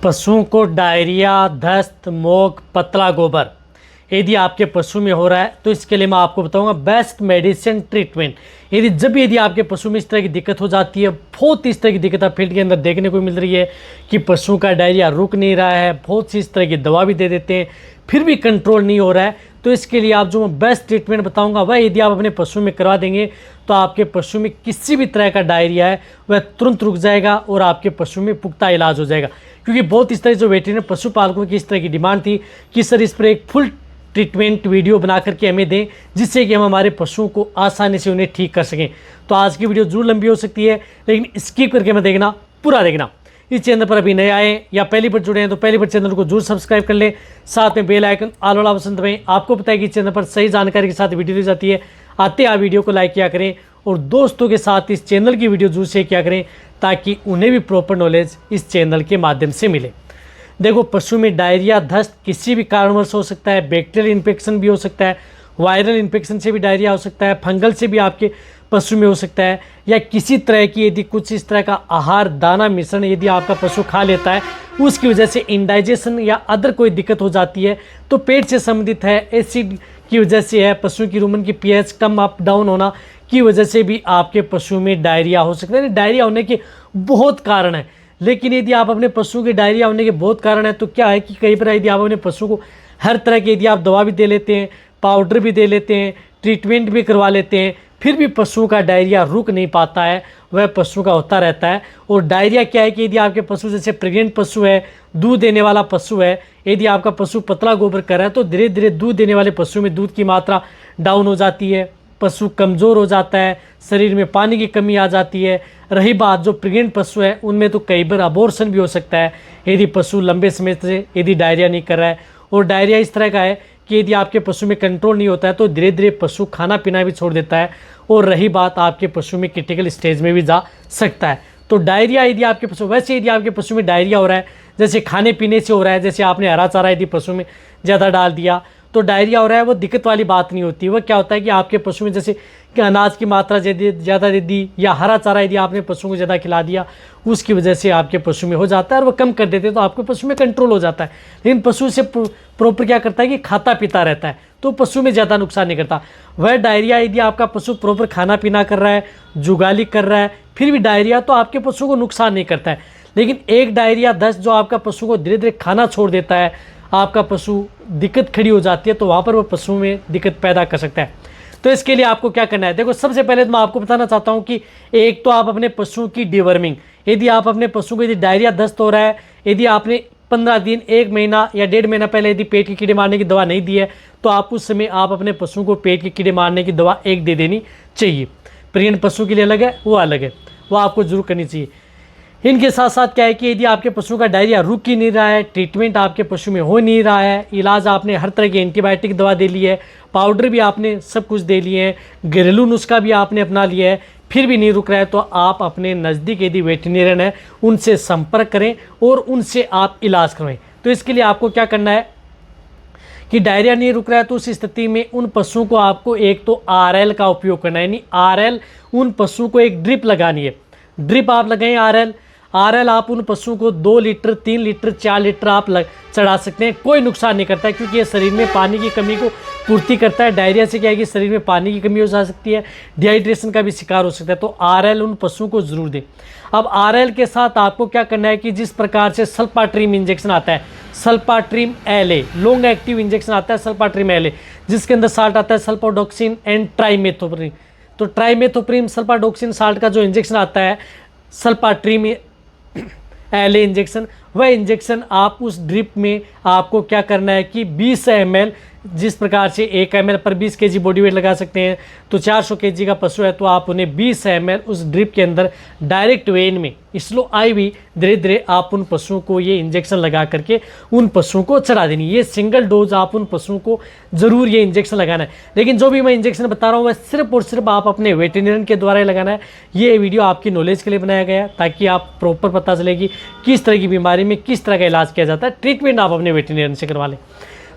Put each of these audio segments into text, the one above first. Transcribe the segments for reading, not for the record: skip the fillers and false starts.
पशुओं को डायरिया, दस्त, मोक, पतला गोबर यदि आपके पशु में हो रहा है तो इसके लिए मैं आपको बताऊंगा बेस्ट मेडिसिन ट्रीटमेंट। यदि आपके पशु में इस तरह की दिक्कत हो जाती है, बहुत इस तरह की दिक्कत आप फील्ड के अंदर देखने को मिल रही है कि पशु का डायरिया रुक नहीं रहा है, बहुत सी इस तरह की दवा भी दे देते हैं फिर भी कंट्रोल नहीं हो रहा है, तो इसके लिए आप जो मैं बेस्ट ट्रीटमेंट बताऊंगा वह यदि आप अपने पशु में करवा देंगे तो आपके पशु में किसी भी तरह का डायरिया है वह तुरंत रुक जाएगा और आपके पशु में पुख्ता इलाज हो जाएगा। क्योंकि बहुत इस तरह जो वेटरनरी पशुपालकों की इस तरह की डिमांड थी कि सर इस पर एक फुल ट्रीटमेंट वीडियो बना करके हमें दें जिससे कि हम हमारे पशुओं को आसानी से उन्हें ठीक कर सकें। तो आज की वीडियो जरूर लंबी हो सकती है लेकिन स्किप करके मत देखना, पूरा देखना। इस चैनल पर अभी नए आए या पहली बार जुड़े हैं तो पहली बार चैनल को जरूर सब्सक्राइब कर लें, साथ में बेल आइकन ऑल वाला ऑप्शन दबाएं। आपको पता है कि इस चैनल पर सही जानकारी के साथ वीडियो दी जाती है। आते आप वीडियो को लाइक किया करें और दोस्तों के साथ इस चैनल की वीडियो जरूर शेयर किया करें ताकि उन्हें भी प्रॉपर नॉलेज इस चैनल के माध्यम से मिले। देखो, पशु में डायरिया, दस्त किसी भी कारणवश हो सकता है, बैक्टीरियल इन्फेक्शन भी हो सकता है, वायरल इन्फेक्शन से भी डायरिया हो सकता है, फंगल से भी आपके पशु में हो सकता है, या किसी तरह की यदि कुछ इस तरह का आहार दाना मिश्रण यदि आपका पशु खा लेता है उसकी वजह से इंडाइजेशन या अदर कोई दिक्कत हो जाती है तो पेट से संबंधित है, एसिड की वजह से है, पशु की रुमन की पीएच कम अप डाउन होना की वजह से भी आपके पशु में डायरिया हो सकता है। डायरिया होने के बहुत कारण है, लेकिन यदि आप अपने पशु के डायरिया होने के बहुत कारण है तो क्या है कि कई बार यदि आप अपने पशु को हर तरह की यदि आप दवा भी दे लेते हैं, पाउडर भी दे लेते हैं, ट्रीटमेंट भी करवा लेते हैं, फिर भी पशु का डायरिया रुक नहीं पाता है, वह पशु का होता रहता है। और डायरिया क्या है कि यदि आपके पशु जैसे प्रेग्नेंट पशु है, दूध देने वाला पशु है, यदि आपका पशु पतला गोबर कर रहा है तो धीरे धीरे दूध देने वाले पशु में दूध की मात्रा डाउन हो जाती है, पशु कमज़ोर हो जाता है, शरीर में पानी की कमी आ जाती है। रही बात जो प्रेग्नेंट पशु है उनमें तो कई बार अबॉर्शन भी हो सकता है यदि पशु लंबे समय से यदि डायरिया नहीं कर रहा है। और डायरिया इस तरह का है कि यदि आपके पशु में कंट्रोल नहीं होता है तो धीरे धीरे पशु खाना पीना भी छोड़ देता है और रही बात आपके पशु में क्रिटिकल स्टेज में भी जा सकता है। तो डायरिया यदि आपके पशु यदि आपके पशु में डायरिया हो रहा है जैसे खाने पीने से हो रहा है, जैसे आपने हरा चारा यदि पशु में ज़्यादा डाल दिया तो डायरिया हो रहा है, वो दिक्कत वाली बात नहीं होती। वह क्या होता है कि आपके पशु में जैसे कि अनाज की मात्रा ज़्यादा दे दी या हरा चारा यदि आपने पशु को ज़्यादा खिला दिया उसकी वजह से आपके पशु में हो जाता है और वह कम कर देते हैं तो आपके पशु में कंट्रोल हो जाता है। लेकिन पशु से प्रॉपर क्या करता है कि खाता पीता रहता है तो पशु में ज़्यादा नुकसान नहीं करता। वह डायरिया यदि आपका पशु प्रॉपर खाना पीना कर रहा है, जुगाली कर रहा है, फिर भी डायरिया तो आपके पशु को नुकसान नहीं करता है। लेकिन एक डायरिया 10 जो आपका पशु को धीरे धीरे खाना छोड़ देता है, आपका पशु दिक्कत खड़ी हो जाती है तो वहाँ पर वो पशु में दिक्कत पैदा कर सकता है। तो इसके लिए आपको क्या करना है, देखो सबसे पहले तो मैं आपको बताना चाहता हूँ कि एक तो आप अपने पशु की डिवर्मिंग, यदि आप अपने पशु को यदि डायरिया दस्त हो रहा है, यदि आपने 15 दिन, 1 महीना या 1.5 महीना पहले यदि पेट के कीड़े मारने की दवा नहीं दी है तो आप उस समय आप अपने पशु को पेट के कीड़े मारने की दवा 1 दे देनी चाहिए। प्रेग्नेंट पशु के लिए अलग है, वो अलग है, वो आपको जरूर करनी चाहिए। इनके साथ साथ क्या है कि यदि आपके पशु का डायरिया रुक ही नहीं रहा है, ट्रीटमेंट आपके पशु में हो नहीं रहा है, इलाज आपने हर तरह की एंटीबायोटिक दवा दे ली है, पाउडर भी आपने सब कुछ दे लिए हैं, घरेलू नुस्खा भी आपने अपना लिया है, फिर भी नहीं रुक रहा है तो आप अपने नज़दीक यदि वेटरनरियन है उनसे संपर्क करें और उनसे आप इलाज करवाएं। तो इसके लिए आपको क्या करना है कि डायरिया नहीं रुक रहा है तो उस स्थिति में उन पशुओं को आपको एक तो RL का उपयोग करना है, यानी RL उन पशुओं को एक ड्रिप लगानी है। ड्रिप आप लगाएं RL आप उन पशुओं को 2 लीटर, 3 लीटर, 4 लीटर आप चढ़ा सकते हैं, कोई नुकसान नहीं करता है क्योंकि ये शरीर में पानी की कमी को पूर्ति करता है। डायरिया से क्या है कि शरीर में पानी की कमी हो जा सकती है, डिहाइड्रेशन का भी शिकार हो सकता है, तो RL उन पशुओं को जरूर दें। अब RL के साथ आपको क्या करना है कि जिस प्रकार से सल्फाट्रिम इंजेक्शन आता है, सल्फाट्रिम LA लॉन्ग एक्टिव इंजेक्शन आता है सल्फाट्रिम LA, जिसके अंदर साल्ट आता है सल्फाडोक्सिन एंड ट्राइमेथोप्रिम। तो ट्राइमेथोप्रिम सल्फाडोक्सिन साल्ट का जो इंजेक्शन आता है सल्फाट्रिम LA इंजेक्शन, वह इंजेक्शन आप उस ड्रिप में आपको क्या करना है कि 20 ml, जिस प्रकार से 1 ml पर 20 kg बॉडी वेट लगा सकते हैं तो 400 kg का पशु है तो आप उन्हें 20 ml उस ड्रिप के अंदर डायरेक्ट वेन में स्लो IV धीरे धीरे आप उन पशुओं को ये इंजेक्शन लगा करके उन पशुओं को चढ़ा देनी। ये सिंगल डोज आप उन पशुओं को ज़रूर ये इंजेक्शन लगाना है। लेकिन जो भी मैं इंजेक्शन बता रहा हूँ वह सिर्फ और सिर्फ आप अपने वेटरनरियन के द्वारा ही लगाना है। ये वीडियो आपकी नॉलेज के लिए बनाया गया है ताकि आप प्रॉपर पता चले कि किस तरह की बीमारी में किस तरह का इलाज किया जाता है, ट्रीटमेंट आप अपने वेटरनरियन से करवा लें।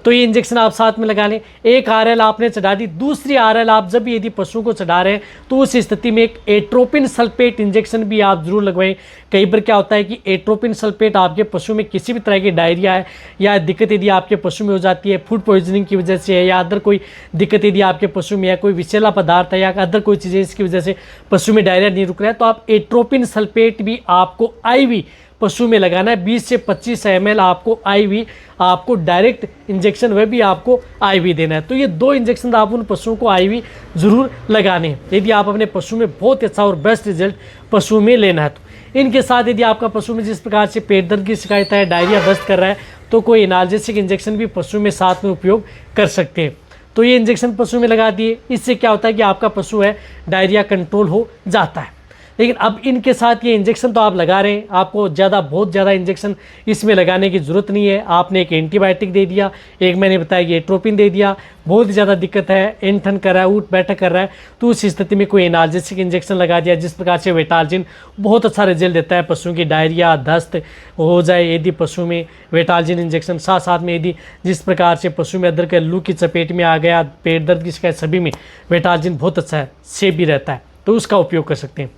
तो ये इंजेक्शन आप साथ में लगा लें। एक RL आपने चढ़ा दी, दूसरी RL आप जब यदि पशु को चढ़ा रहे हैं तो उस स्थिति में एक एट्रोपिन सल्फेट इंजेक्शन भी आप जरूर लगवाएं। कई बार क्या होता है कि एट्रोपिन सल्फेट आपके पशु में किसी भी तरह की डायरिया है या दिक्कत यदि आपके पशु में हो जाती है, फूड पॉइजनिंग की वजह से है या अदर कोई दिक्कत यदि आपके पशु में है, कोई विषैला पदार्थ है या अदर कोई चीज़ें इसकी वजह से पशु में डायरिया नहीं रुक रहा है, तो आप एट्रोपिन सल्फेट भी आपको IV पशु में लगाना है। 20 से 25 ml आपको IV, आपको डायरेक्ट इंजेक्शन वह भी आपको IV देना है। तो ये 2 इंजेक्शन आप उन पशुओं को IV ज़रूर लगाने हैं यदि आप अपने पशु में बहुत अच्छा और बेस्ट रिजल्ट पशु में लेना है। तो इनके साथ यदि आपका पशु में जिस प्रकार से पेट दर्द की शिकायत है, डायरिया दस्त कर रहा है, तो कोई एनाल्जेसिक इंजेक्शन भी पशु में साथ में उपयोग कर सकते हैं। तो ये इंजेक्शन पशु में लगा दिए, इससे क्या होता है कि आपका पशु है डायरिया कंट्रोल हो जाता है। लेकिन अब इनके साथ ये इंजेक्शन तो आप लगा रहे हैं, आपको बहुत ज़्यादा इंजेक्शन इसमें लगाने की ज़रूरत नहीं है। आपने एक एंटीबायोटिक दे दिया, एक मैंने बताया कि एट्रोपिन दे दिया, बहुत ज़्यादा दिक्कत है, ऐंठन कर रहा है, उठ बैठक कर रहा है, तो उस स्थिति में कोई एनाल्जेसिक इंजेक्शन लगा दिया। जिस प्रकार से वेटाल्जिन बहुत अच्छा रिजल्ट देता है पशुओं की डायरिया दस्त हो जाए यदि पशु में वेटाल्जिन इंजेक्शन, साथ साथ में यदि जिस प्रकार से पशु में अदर के लू की चपेट में आ गया, पेट दर्द की शिकायत, सभी में वेटाल्जिन बहुत अच्छा है, सेफ भी रहता है, तो उसका उपयोग कर सकते हैं।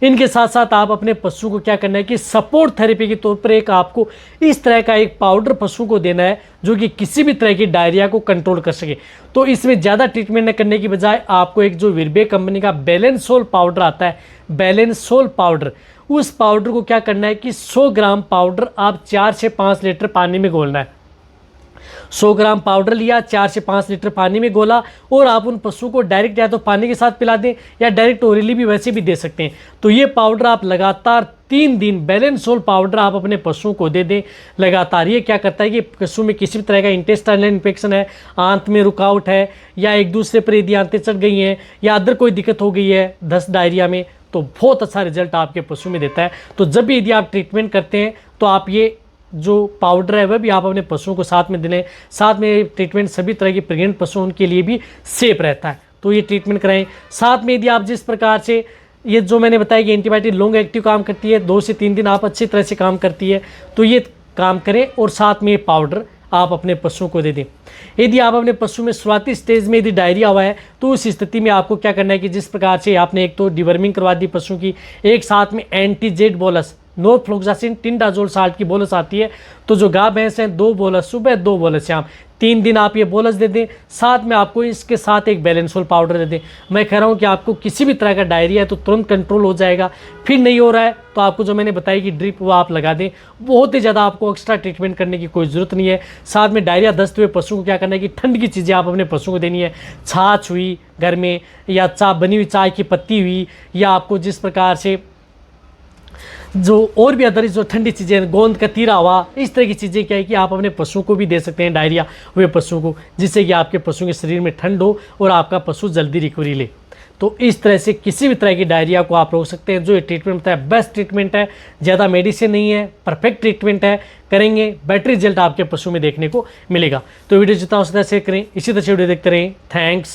इनके साथ साथ आप अपने पशु को क्या करना है कि सपोर्ट थेरेपी के तौर पर एक आपको इस तरह का एक पाउडर पशु को देना है जो कि किसी भी तरह की डायरिया को कंट्रोल कर सके। तो इसमें ज़्यादा ट्रीटमेंट न करने की बजाय आपको एक जो विरबे कंपनी का बैलेंसोल पाउडर आता है, बैलेंसोल पाउडर, उस पाउडर को क्या करना है कि 100 ग्राम पाउडर आप 4 से 5 लीटर पानी में घोलना है। 100 ग्राम पाउडर लिया, 4 से 5 लीटर पानी में घोला और आप उन पशु को डायरेक्ट या तो पानी के साथ पिला दें या डायरेक्ट ओरली भी वैसे भी दे सकते हैं। तो ये पाउडर आप लगातार 3 दिन बैलेंसोल पाउडर आप अपने पशुओं को दे दें लगातार। ये क्या करता है कि पशु में किसी भी तरह का इंटेस्टाइनल इन्फेक्शन है, आंत में रुकावट है या एक दूसरे पर यदि आंतें चढ़ गई हैं या अदर कोई दिक्कत हो गई है दस्त डायरिया में, तो बहुत अच्छा रिजल्ट आपके पशु में देता है। तो जब भी यदि आप ट्रीटमेंट करते हैं तो आप ये जो पाउडर है वह भी आप अपने पशुओं को साथ में दें। साथ में ट्रीटमेंट सभी तरह के प्रेग्नेंट पशुओं उनके लिए भी सेफ रहता है, तो ये ट्रीटमेंट कराएं। साथ में यदि आप जिस प्रकार से ये जो मैंने बताया कि एंटीबायोटिक लॉन्ग एक्टिव काम करती है, 2 से 3 दिन आप अच्छी तरह से काम करती है, तो ये काम करें और साथ में ये पाउडर आप अपने पशुओं को दे दें। यदि आप अपने पशु में शुरुआती स्टेज में यदि डायरिया हुआ है तो उस स्थिति में आपको क्या करना है कि जिस प्रकार से आपने एक तो डिवर्मिंग करवा दी पशु की, एक साथ में एंटीजेड बोलस नोरफ्लोक्सासिन टिंडाजोल साल्ट की बोलस आती है, तो जो गाय भैंस हैं 2 बोलस सुबह 2 बोलस शाम 3 दिन आप ये बोलस दे दें। साथ में आपको इसके साथ एक बैलेंसोल पाउडर दे दें। मैं कह रहा हूँ कि आपको किसी भी तरह का डायरिया है तो तुरंत कंट्रोल हो जाएगा। फिर नहीं हो रहा है तो आपको जो मैंने बताई कि ड्रिप वो आप लगा दें। बहुत ही ज़्यादा आपको एक्स्ट्रा ट्रीटमेंट करने की कोई ज़रूरत नहीं है। साथ में डायरिया दस्त हुए पशु को क्या करना है कि ठंड की चीज़ें आप अपने पशु को देनी है। छाछ हुई घर में या चा बनी हुई चाय की पत्ती हुई या आपको जिस प्रकार से जो और भी अदर जो ठंडी चीज़ें, गोंद का तीरा हुआ, इस तरह की चीज़ें क्या है कि आप अपने पशुओं को भी दे सकते हैं डायरिया हुए पशुओं को, जिससे कि आपके पशु के शरीर में ठंड हो और आपका पशु जल्दी रिकवरी ले। तो इस तरह से किसी भी तरह की डायरिया को आप रोक सकते हैं। जो ये ट्रीटमेंट होता है बेस्ट ट्रीटमेंट है, ज़्यादा मेडिसिन नहीं है, परफेक्ट ट्रीटमेंट है। करेंगे बेटर रिजल्ट आपके पशु में देखने को मिलेगा। तो वीडियो जितना हो सकता है शेयर करें, इसी तरह से वीडियो देखते रहें। थैंक्स।